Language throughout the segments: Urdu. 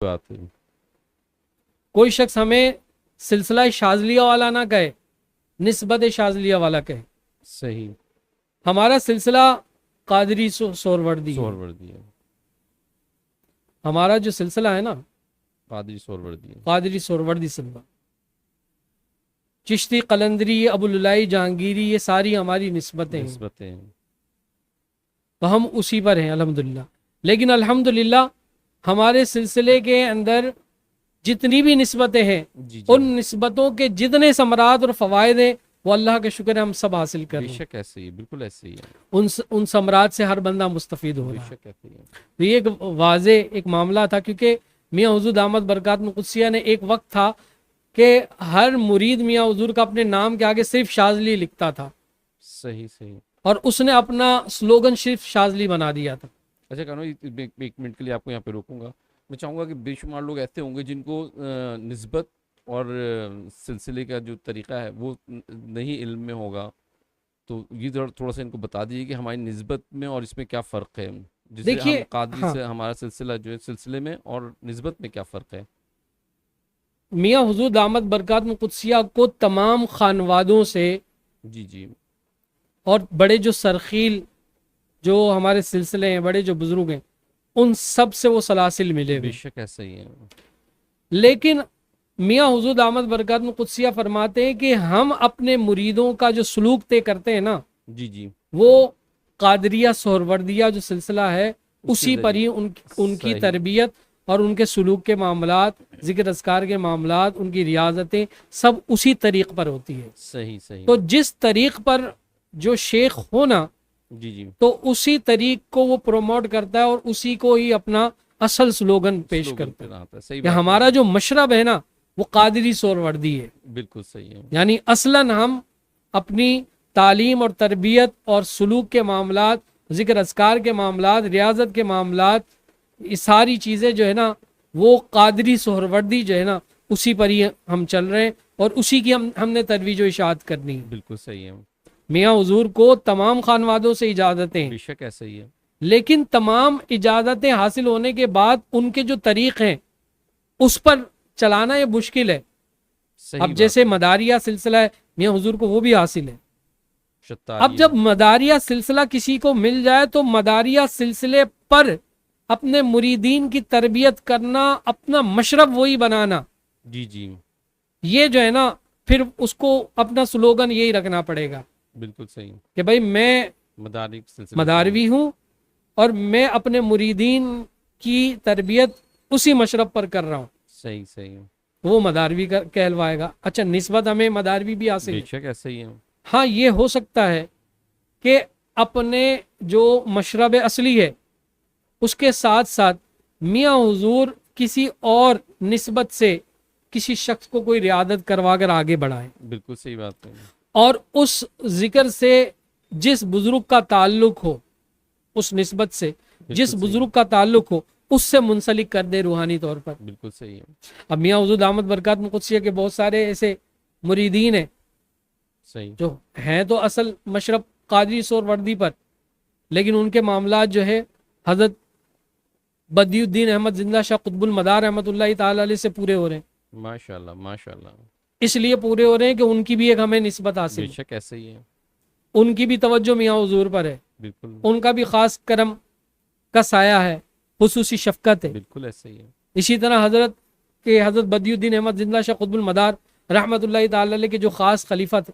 بات ہے. کوئی شخص ہمیں سلسلہ شاذلیہ والا نہ کہے، نسبت شاذلیہ والا کہے. صحیح. ہمارا سلسلہ قادری سہروردی ہے. سہروردی ہے. ہمارا جو سلسلہ ہے نا قادری سہروردی ہے. قادری سہروردی سلسلہ، چشتی، قلندری، ابوالعلائی، جہانگیری، یہ ساری ہماری نسبتیں ہیں، نسبتیں ہیں. تو ہم اسی پر ہیں الحمدللہ. لیکن الحمدللہ ہمارے سلسلے کے اندر جتنی بھی نسبتیں ہیں، جی جی. ان نسبتوں کے جتنے ثمرات اور فوائد ہیں وہ اللہ کا شکر ہے ہم سب حاصل کر بے رہے ہیں. شک ایسے ہی، بالکل ایسے ہی ہے. ان ثمرات سے ہر بندہ مستفید ہو بے رہا ہے. شک ایسے ہی ہے. تو یہ ایک واضح ایک معاملہ تھا، کیونکہ میاں حضور دامت برکات قدسیہ نے ایک وقت تھا کہ ہر مرید میاں حضور کا اپنے نام کے آگے صرف شاذلی لکھتا تھا، صحیح صحیح. اور اس نے اپنا سلوگن صرف شاذلی بنا دیا تھا. اچھا کہنا، ایک منٹ کے لیے آپ کو یہاں پہ روکوں گا. میں چاہوں گا کہ بے شمار لوگ ایسے ہوں گے جن کو نسبت اور سلسلے کا جو طریقہ ہے وہ نہیں علم میں ہوگا، تو یہ تھوڑا سا ان کو بتا دیجیے کہ ہماری نسبت میں اور اس میں کیا فرق ہے. جیسے ہم دیکھیے، قادری ہاں، سے ہمارا سلسلہ جو ہے، سلسلے میں اور نسبت میں کیا فرق ہے. میاں حضور دامت برکات قدسیہ کو تمام خانوادوں سے جی جی. اور بڑے جو سرخیل جو ہمارے سلسلے ہیں، بڑے جو بزرگ ہیں، ان سب سے وہ سلاسل ملے بے ہوئے. شک ایسا ہی ہے. لیکن میاں حضور دامت برکات قدسیہ فرماتے ہیں کہ ہم اپنے مریدوں کا جو سلوک طے کرتے ہیں نا، جی جی. وہ قادریہ سہروردیہ جو سلسلہ ہے اس کے اسی پر ہی ذریعے. ان کی صحیح. تربیت اور ان کے سلوک کے معاملات، ذکر اذکار کے معاملات، ان کی ریاضتیں سب اسی طریق پر ہوتی ہے. صحیح صحیح. تو جس طریق پر جو شیخ ہونا، جی جی. تو اسی طریق کو وہ پروموٹ کرتا ہے اور اسی کو ہی اپنا اصل سلوگن پیش سلوگن کرتا پہ ہے رہتا ہے. صحیح کہ بات ہے. ہمارا جو مشرب ہے نا وہ قادری سہروردی ہے. بالکل صحیح ہے. یعنی اصلاً ہم اپنی تعلیم اور تربیت اور سلوک کے معاملات، ذکر اذکار کے معاملات، ریاضت کے معاملات، یہ ساری چیزیں جو ہے نا وہ قادری سہروردی جو ہے نا اسی پر ہی ہم چل رہے ہیں، اور اسی کی ہم نے ترویج و اشاعت کرنی ہے. بالکل صحیح ہے. میاں حضور کو تمام خانوادوں سے اجازتیں ہیں، بے شک ایسا ہی ہے. لیکن تمام اجازتیں حاصل ہونے کے بعد ان کے جو طریق ہیں اس پر چلانا یہ مشکل ہے. صحیح اب بات جیسے ہے. مداریہ سلسلہ ہے، میاں حضور کو وہ بھی حاصل ہے. شتاریہ. اب جب مداریہ سلسلہ کسی کو مل جائے تو مداریہ سلسلے پر اپنے مریدین کی تربیت کرنا، اپنا مشرب وہی بنانا، جی جی. یہ جو ہے نا پھر اس کو اپنا سلوگن یہی رکھنا پڑے گا بالکل صحیح. کہ بھائی میں مدارک سلسلے مداروی ہوں اور میں اپنے مریدین کی تربیت اسی مشرب پر کر رہا ہوں. صحیح صحیح. وہ مداروی کا کہلوائے گا. اچھا، نسبت ہمیں مداروی بھی حاصل بے ہے. شک ایسا ہی ہے. ہاں، یہ ہو سکتا ہے کہ اپنے جو مشرب اصلی ہے اس کے ساتھ ساتھ میاں حضور کسی اور نسبت سے کسی شخص کو کوئی رعایت کروا کر آگے بڑھائیں، بالکل صحیح بات ہے. اور اس ذکر سے جس بزرگ کا تعلق ہو، اس نسبت سے جس صحیح. بزرگ کا تعلق ہو اس سے منسلک کر دے روحانی طور پر. بالکل صحیح ہے. اب میاں حضور دامت برکات قدسیہ کے بہت سارے ایسے مریدین ہیں صحیح. جو ہیں تو اصل مشرب قادری سہروردی پر، لیکن ان کے معاملات جو ہے حضرت بدی الدین احمد زندہ شاہ قطب المدار رحمۃ اللہ تعالی علیہ سے پورے ہو رہے ہیں. ماشاء اللہ ماشاء اللہ. اس لیے پورے ہو رہے ہیں کہ ان کی بھی ایک ہمیں نسبت حاصل بے ہے، شک ایسا ہی ہے. ان کی بھی توجہ میاں حضور پر ہے، بالکل. ان کا بھی خاص کرم کا سایہ ہے، خصوصی شفقت ہے. بالکل ایسا ہی ہے. اسی طرح حضرت بدی الدین احمد زندہ شاہ قطب المدار رحمۃ اللہ تعالی علیہ کے جو خاص خلیفہ تھے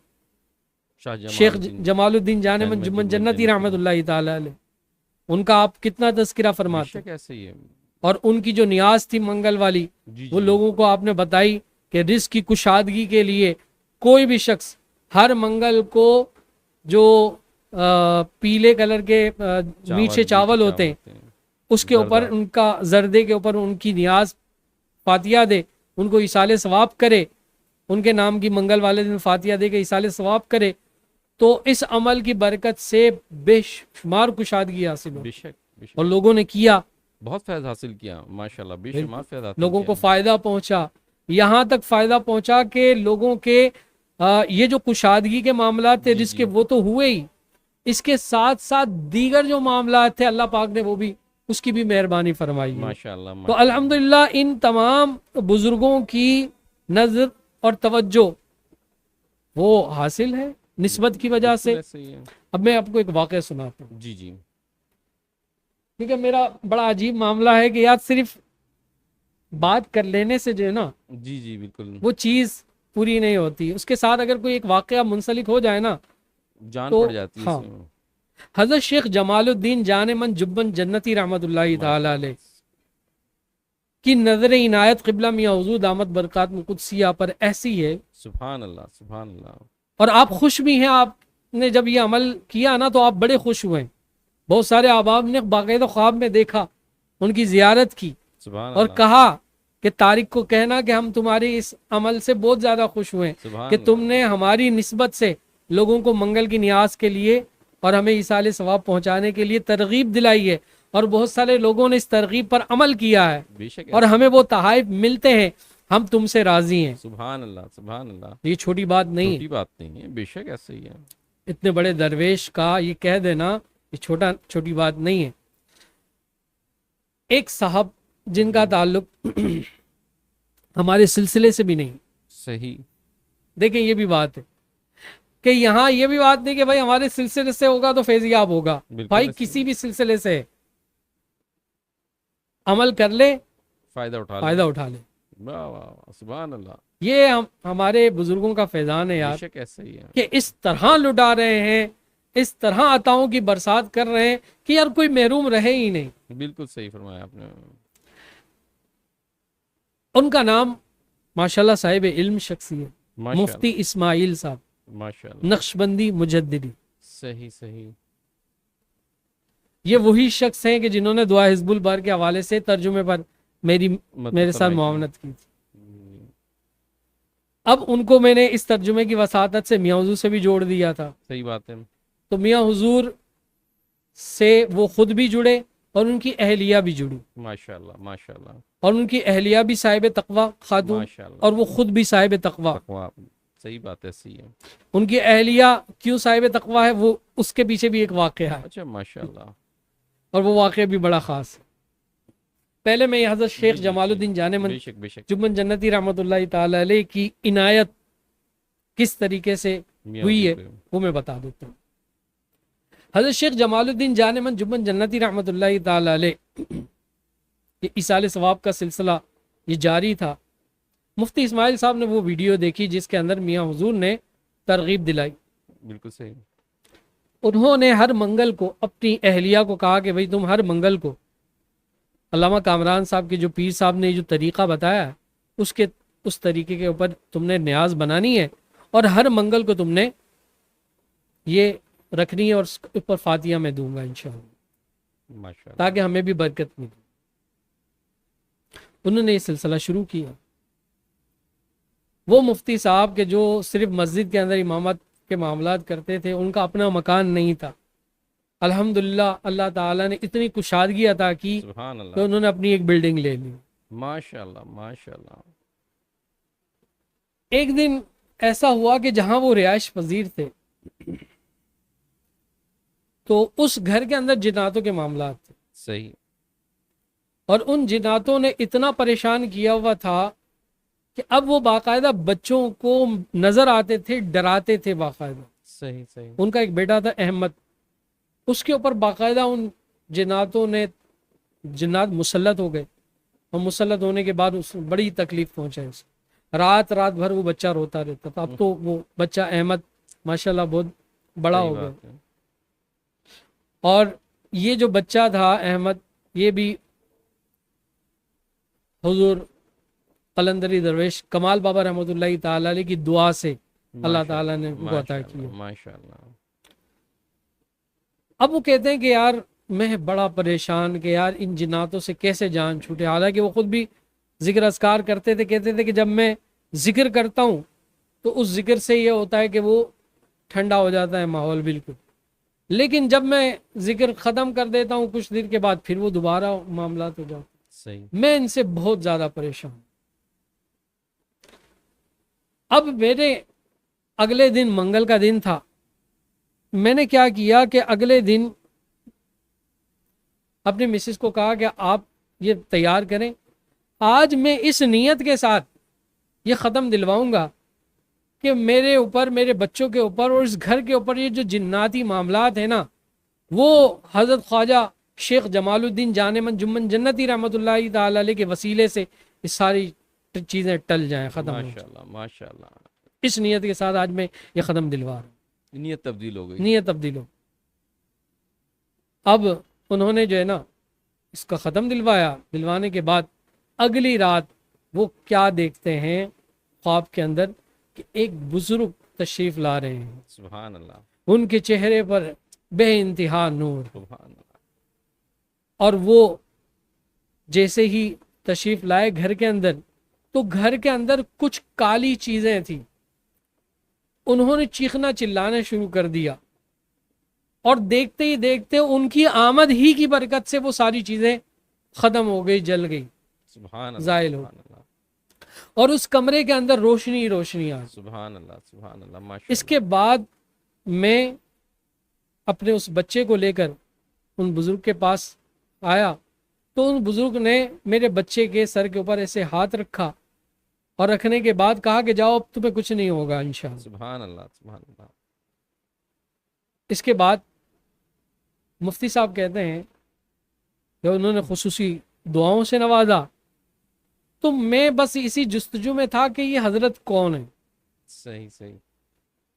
شاہ جمال شیخ الدین. جمال الدین جان من جمن جنتی رحمۃ اللہ تعالی علیہ، ان کا آپ کتنا تذکرہ بے فرماتے شک ایسا ہی ہے. اور ان کی جو نیاز تھی منگل والی جی وہ جی. لوگوں کو آپ نے بتائی کہ رزق کی کشادگی کے لیے کوئی بھی شخص ہر منگل کو جو پیلے کلر کے میٹھے چاول ہوتے ہیں اس کے اوپر، ان کا زردے کے اوپر ان کی نیاز فاتحہ دے، ان کو ایصال ثواب کرے، ان کے نام کی منگل والے دن فاتحہ دے کے ایصال ثواب کرے، تو اس عمل کی برکت سے بے شمار کشادگی حاصل ہو. بے شک بے شک. اور لوگوں نے کیا، بہت فیض حاصل کیا ماشاءاللہ. بے شمار فیض حاصل لوگوں کیا. کو فائدہ پہنچا، یہاں تک فائدہ پہنچا کہ لوگوں کے یہ جو کشادگی کے معاملات تھے جس کے وہ تو ہوئے ہی، اس کے ساتھ ساتھ دیگر جو معاملات تھے اللہ پاک نے وہ بھی اس کی بھی مہربانی فرمائیے. ماشاءاللہ تو الحمدللہ ان تمام بزرگوں کی نظر اور توجہ وہ حاصل ہے نسبت کی وجہ سے. ایسے ہی ہے. اب میں آپ کو ایک واقعہ سناتا ہوں. جی جی ٹھیک ہے. میرا بڑا عجیب معاملہ ہے کہ یار صرف بات کر لینے سے جو ہے نا جی جی بالکل وہ چیز پوری نہیں ہوتی. اس کے ساتھ اگر کوئی ایک واقعہ منسلک ہو جائے نا جان تو پڑ جاتی ہے ہاں. اس میں. حضرت شیخ جمال الدین جان من جبن جنتی رحمت اللہ تعالی علیہ کی نظر عنایت قبلہ میاں حضور دامت برکات قدسیہ پر ایسی ہے. سبحان اللہ سبحان اللہ. اور آپ خوش بھی ہیں. آپ نے جب یہ عمل کیا نا تو آپ بڑے خوش ہوئے. بہت سارے احباب نے باقاعدہ خواب میں دیکھا, ان کی زیارت کی سبحان اور اللہ کہا کہ طارق کو کہنا کہ ہم تمہاری اس عمل سے بہت زیادہ خوش ہوئے سبحان کہ تم اللہ. نے ہماری نسبت سے لوگوں کو منگل کی نیاز کے لیے اور ہمیں ایصال ثواب پہنچانے کے لیے ترغیب دلائی ہے. اور بہت سارے لوگوں نے اس ترغیب پر عمل کیا ہے بے شک اور ہمیں وہ تحائف ملتے ہیں. ہم تم سے راضی ہیں. سبحان اللہ سبحان اللہ. یہ چھوٹی بات نہیں چھوٹی بات نہیں ہے, بے شک ایسے ہی ہے. اتنے بڑے درویش کا یہ کہہ دینا یہ چھوٹی بات نہیں ہے. ایک صاحب جن کا تعلق ہمارے سلسلے سے بھی نہیں. صحیح. دیکھیں یہ بھی بات ہے کہ یہاں یہ بھی بات نہیں کہ بھائی ہمارے سلسلے سے ہوگا تو فیضیاب ہوگا. بالکل بھائی ایسے کسی بھی سلسلے سے عمل کر لے فائدہ اٹھا فائدہ اٹھا لے. واہ واہ واہ سبحان اللہ. یہ ہمارے بزرگوں کا فیضان ہے بے یار شک ایسے ہی ہے. کہ اس طرح لٹا رہے ہیں, اس طرح عطاؤں کی برسات کر رہے ہیں کہ یار کوئی محروم رہے ہی نہیں. بالکل صحیح فرمایا آپ نے. ان کا نام ماشاءاللہ صاحب علم شخصیت ماشاءاللہ مفتی اسماعیل صاحب ماشاءاللہ. نقشبندی مجددی. صحیح صحیح. یہ وہی شخص ہیں کہ جنہوں نے دعا حزب البر کے حوالے سے ترجمے پر میرے ساتھ معاونت کی تھی. اب ان کو میں نے اس ترجمے کی وساطت سے میاں حضور سے بھی جوڑ دیا تھا. صحیح بات ہے. تو میاں حضور سے وہ خود بھی جڑے اور ان کی اہلیہ بھی جڑی. ماشاءاللہ ماشاءاللہ. اور ان کی اہلیہ بھی صاحب تقوی خاتون ماشاءاللہ. اور وہ خود بھی صاحب تقوی. صحیح بات ایسی ہے. ان کی اہلیہ کیوں صاحب تقوی ہے وہ اس کے پیچھے بھی ایک واقعہ ہے. اچھا ماشاءاللہ. اور وہ واقعہ بھی بڑا خاص ہے. پہلے میں حضرت شیخ جی جمال الدین جان من بے شک بے شک. جبن جنتی رحمت اللہ تعالی علیہ کی عنایت کس طریقے سے ہوئی ہے وہ میں بتا دیتا ہوں. حضرت شیخ جمال الدین جان من جبن جنتی رحمت اللہ تعالی علیہ یہ ایصال ثواب کا سلسلہ یہ جاری تھا. مفتی اسماعیل صاحب نے وہ ویڈیو دیکھی جس کے اندر میاں حضور نے ترغیب دلائی. بالکل صحیح. انہوں نے ہر منگل کو اپنی اہلیہ کو کہا کہ بھئی تم ہر منگل کو علامہ کامران صاحب کے جو پیر صاحب نے جو طریقہ بتایا اس طریقے کے اوپر تم نے نیاز بنانی ہے اور ہر منگل کو تم نے یہ رکھنی ہے اور اس پر فاتحہ میں دوں گا انشاءاللہ ماشاءاللہ. تاکہ ہمیں بھی برکت ملے. انہوں نے یہ سلسلہ شروع کیا. وہ مفتی صاحب کے جو صرف مسجد کے اندر امامت کے معاملات کرتے تھے ان کا اپنا مکان نہیں تھا. الحمدللہ اللہ تعالیٰ نے اتنی کشادگی عطا کی سبحان کہ اللہ. انہوں نے اپنی ایک بلڈنگ لے لی. ماشاءاللہ ماشاءاللہ. ایک دن ایسا ہوا کہ جہاں وہ رہائش پذیر تھے تو اس گھر کے اندر جناتوں کے معاملات تھے. صحیح. اور ان جناتوں نے اتنا پریشان کیا ہوا تھا کہ اب وہ باقاعدہ بچوں کو نظر آتے تھے, ڈراتے تھے باقاعدہ. صحیح صحیح. ان کا ایک بیٹا تھا احمد, اس کے اوپر باقاعدہ ان جناتوں نے جنات مسلط ہو گئے اور مسلط ہونے کے بعد اس بڑی تکلیف پہنچائی. رات بھر وہ بچہ روتا رہتا تھا. اب تو وہ بچہ احمد ماشاءاللہ بہت بڑا صحیح ہو گیا. بات ہے. اور یہ جو بچہ تھا احمد یہ بھی حضور قلندری درویش کمال بابا رحمۃ اللہ تعالی علیہ کی دعا سے اللہ تعالیٰ نے ان کو عطا کیا. ماشاءاللہ. اب وہ کہتے ہیں کہ یار میں بڑا پریشان کہ یار ان جناتوں سے کیسے جان چھوٹے. حالانکہ وہ خود بھی ذکر اذکار کرتے تھے. کہتے تھے کہ جب میں ذکر کرتا ہوں تو اس ذکر سے یہ ہوتا ہے کہ وہ ٹھنڈا ہو جاتا ہے ماحول بالکل, لیکن جب میں ذکر ختم کر دیتا ہوں کچھ دیر کے بعد پھر وہ دوبارہ معاملات ہو جاتے. صحیح. میں ان سے بہت زیادہ پریشان. اب میرے اگلے دن منگل کا دن تھا. میں نے کیا کیا کہ اگلے دن اپنی مسز کو کہا کہ آپ یہ تیار کریں، آج میں اس نیت کے ساتھ یہ ختم دلواؤں گا کہ میرے اوپر، میرے بچوں کے اوپر اور اس گھر کے اوپر یہ جو جناتی معاملات ہیں نا، وہ حضرت خواجہ شیخ جمال الدین جان من جمن جنتی رحمۃ اللہ تعالی علیہ کے وسیلے سے یہ ساری چیزیں ٹل جائیں، ختم ہو جائیں۔ ماشاءاللہ ماشاءاللہ، اس نیت کے ساتھ آج میں یہ ختم دلوا رہا ہوں، نیت تبدیل ہو گئی۔ نیت تبدیل ہو۔ اب انہوں نے جو ہے نا اس کا ختم دلوایا، دلوانے کے بعد اگلی رات وہ کیا دیکھتے ہیں خواب کے اندر کہ ایک بزرگ تشریف لا رہے ہیں، سبحان اللہ ان کے چہرے پر بے انتہا نور، سبحان اللہ۔ اور وہ جیسے ہی تشریف لائے گھر کے اندر تو گھر کے اندر کچھ کالی چیزیں تھیں، انہوں نے چیخنا چلانا شروع کر دیا، اور دیکھتے ہی دیکھتے ان کی آمد ہی کی برکت سے وہ ساری چیزیں ختم ہو گئی، جل گئی، سبحان اللہ زائل ہو، سبحان اللہ اور اس کمرے کے اندر روشنی ہی روشنی آ گئی۔ سبحان اللہ سبحان اللہ ماشاء اس کے بعد میں اپنے اس بچے کو لے کر ان بزرگ کے پاس آیا تو ان بزرگ نے میرے بچے کے سر کے اوپر ایسے ہاتھ رکھا، اور رکھنے کے بعد کہا کہ جاؤ، اب تمہیں کچھ نہیں ہوگا انشاءاللہ۔ سبحان اللہ سبحان اللہ۔ اس کے بعد مفتی صاحب کہتے ہیں کہ انہوں نے خصوصی دعاؤں سے نوازا، تو میں بس اسی جستجو میں تھا کہ یہ حضرت کون ہے، صحیح صحیح۔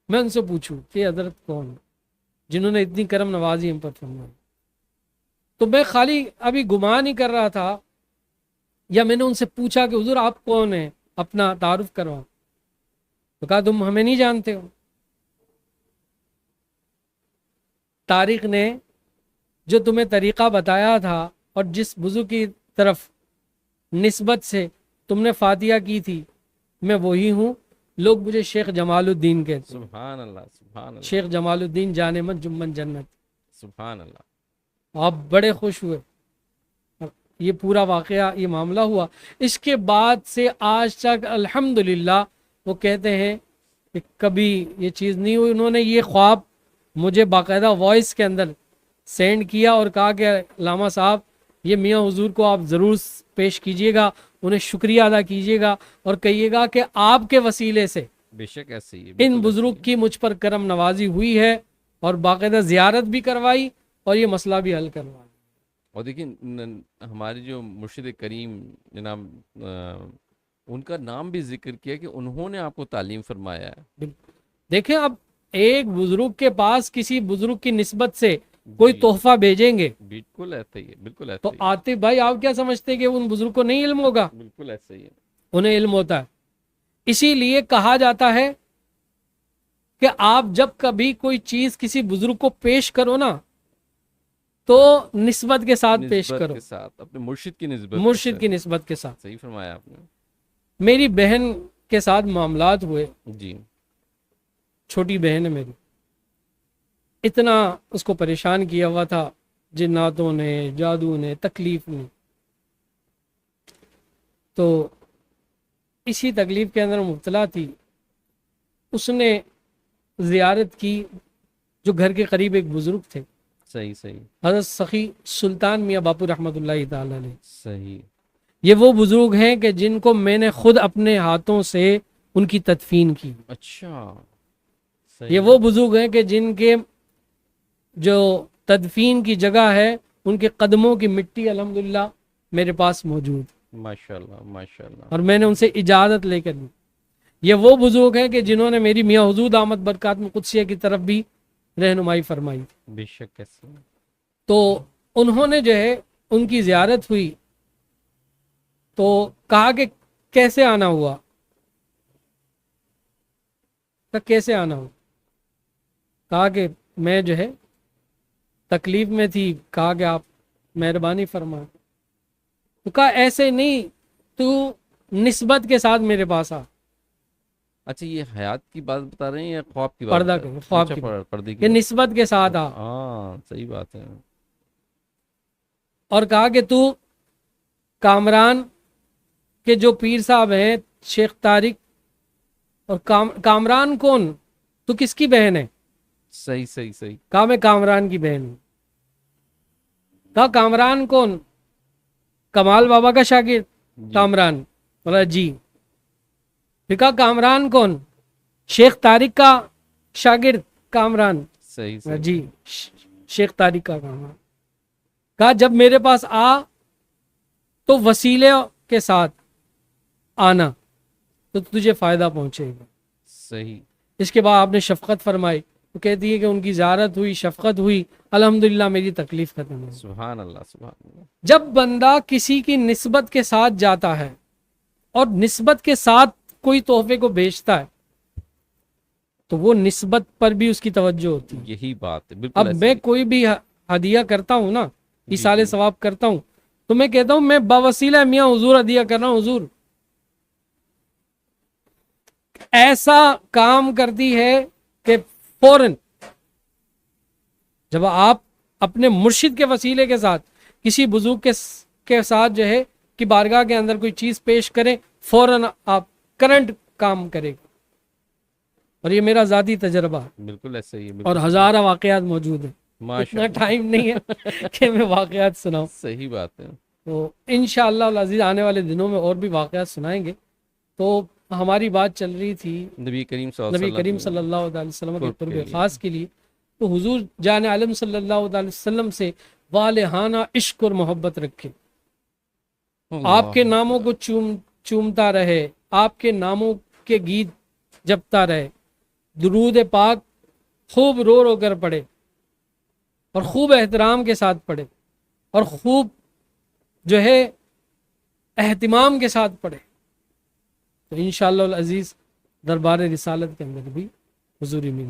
میں ان سے پوچھوں کہ یہ حضرت کون ہے جنہوں نے اتنی کرم نوازی ہم پر فرمائی۔ تو میں خالی ابھی گمان ہی کر رہا تھا، یا میں نے ان سے پوچھا کہ حضور آپ کون ہیں، اپنا تعارف کروا، تو کہا تم ہمیں نہیں جانتے ہو۔ تاریخ نے جو تمہیں طریقہ بتایا تھا اور جس بزرگ کی طرف نسبت سے تم نے فاتحہ کی تھی، میں وہی ہوں، لوگ مجھے شیخ جمال الدین کہتے ہیں، سبحان اللہ سبحان اللہ شیخ جمال الدین جان من جمن جنت۔ سبحان اللہ۔ آپ بڑے خوش ہوئے، یہ پورا واقعہ، یہ معاملہ ہوا۔ اس کے بعد سے آج تک الحمدللہ وہ کہتے ہیں کہ کبھی یہ چیز نہیں ہوئی۔ انہوں نے یہ خواب مجھے باقاعدہ وائس کے اندر سینڈ کیا اور کہا کہ علامہ صاحب یہ میاں حضور کو آپ ضرور پیش کیجئے گا، انہیں شکریہ ادا کیجئے گا، اور کہیے گا کہ آپ کے وسیلے سے بے شک ایسے ہی ہے، ان بالکل بزرگ کی مجھ پر کرم نوازی ہوئی ہے، اور باقاعدہ زیارت بھی کروائی اور یہ مسئلہ بھی حل کروایا۔ اور دیکھیں ہمارے جو مرشد کریم جناب ان کا نام بھی ذکر کیا کہ انہوں نے آپ کو تعلیم فرمایا ہے۔ دیکھیں اب ایک بزرگ کے پاس کسی بزرگ کی نسبت سے کوئی جی، تحفہ بھیجیں گے بالکل ایسا ہی ہے، بالکل ایسا تو ہی ہے، عاطف بھائی آپ کیا سمجھتے ہیں کہ ان بزرگ کو نہیں علم ہوگا؟ بالکل ایسا ہی ہے۔ انہیں علم ہوتا ہے۔ اسی لیے کہا جاتا ہے کہ آپ جب کبھی کوئی چیز کسی بزرگ کو پیش کرو نا تو نسبت کے ساتھ پیش نسبت کرو، کے ساتھ، اپنے مرشد کی نسبت مرشد کی نسبت کے ساتھ۔ صحیح فرمایا آپ نے۔ میری بہن کے ساتھ معاملات ہوئے، جی چھوٹی بہن ہے میری، اتنا اس کو پریشان کیا ہوا تھا جناتوں نے، جادو نے، تکلیف نے، تو اسی تکلیف کے اندر مبتلا تھی۔ اس نے زیارت کی، جو گھر کے قریب ایک بزرگ تھے، صحیح صحیح حضرت سخی سلطان میاں باپو رحمۃ اللہ تعالی علیہ۔ صحیح۔ یہ وہ بزرگ ہیں کہ جن کو میں نے خود اپنے ہاتھوں سے ان کی تدفین کی۔ اچھا یہ وہ بزرگ ہیں کہ جن کے جو تدفین کی جگہ ہے ان کے قدموں کی مٹی الحمدللہ میرے پاس موجود، ماشاءاللہ ماشاءاللہ۔ اور میں نے ان سے اجازت لے کر لی۔ یہ وہ بزرگ ہیں کہ جنہوں نے میری میاں حضور آمد برکات قدسیہ کی طرف بھی رہنمائی فرمائی۔ بے شک ایسے تو انہوں نے جو ہے ان کی زیارت ہوئی تو کہا کہ کیسے آنا ہوا، کہا کیسے آنا ہوا، کہا کہ میں جو ہے تکلیف میں تھی، کہا کہ آپ مہربانی فرمائیں، تو کہا ایسے نہیں، تو نسبت کے ساتھ میرے پاس آ۔ اچھا یہ حیات کی بات بتا رہے ہیں یا خواب کی بات پردہ بتا رہے ہیں؟ خواب اچھا، کی، پردے کی کہ نسبت کے ساتھ آ، ہاں صحیح بات ہے۔ اور کہا کہ تو کامران کے جو پیر صاحب ہیں شیخ طارق، اور کامران کون، تو کس کی بہن ہے؟ صحیح صحیح صحیح۔ کہا میں کامران کی بہن ہوں۔ کہا کامران کون؟ کمال بابا کا شاگرد جی کامران؟ بولا جی. پھر کہا کامران کون؟ شیخ طارق کا شاگرد کامران؟ صحیح صحیح جی شیخ طارق کا کامران. کہا جب میرے پاس آ تو وسیلے کے ساتھ آنا تو تجھے فائدہ پہنچے گا. صحیح. اس کے بعد آپ نے شفقت فرمائی. تو کہتی ہے کہ ان کی زیارت ہوئی، شفقت ہوئی، الحمدللہ میری تکلیف ختم ہوئی. سبحان اللہ سبحان اللہ. جب بندہ کسی کی نسبت کے ساتھ جاتا ہے اور نسبت کے ساتھ کوئی تحفے کو بیچتا ہے تو وہ نسبت پر بھی اس کی توجہ ہوتی ہے. یہی بات ہے بالکل. اب ایسے میں ہی. کوئی بھی ہدیہ کرتا ہوں نا، جی ایصال جی. ثواب کرتا ہوں، تو میں کہتا ہوں میں بوسیلہ میاں حضور ہدیہ کر رہا ہوں. حضور ایسا کام کرتی ہے کہ فوراً جب آپ اپنے مرشد کے وسیلے کے ساتھ کسی بزرگ کے ساتھ جو ہے کہ بارگاہ کے اندر کوئی چیز پیش کریں، فوراً آپ کرنٹ کام کرے گا. اور یہ میرا ذاتی تجربہ ہے. بالکل ایسے ہی ہے. اور بالکل ہزارہ واقعات موجود ہیں. ماشاء اتنا اللہ. ٹائم نہیں ہے کہ میں واقعات سناؤں. صحیح بات ہے. تو انشاءاللہ العزیز آنے والے دنوں میں اور بھی واقعات سنائیں گے. تو ہماری بات چل رہی تھی نبی کریم صلی اللہ نبی علیہ کریم وسلم صلی اللہ علیہ وسلم کے قرب قرب کے لیے. خاص کے لیے. تو حضور جان عالم صلی اللہ علیہ وسلم سے والہانہ عشق اور محبت رکھے. آپ کے ناموں کو چومتا رہے، آپ کے ناموں کے گیت جپتا رہے، درود پاک خوب رو رو کر پڑھے اور خوب احترام کے ساتھ پڑھے اور خوب جو ہے اہتمام کے ساتھ پڑھے. تو انشاءاللہ العزیز دربار رسالت کے اندر بھی حضوری ملی.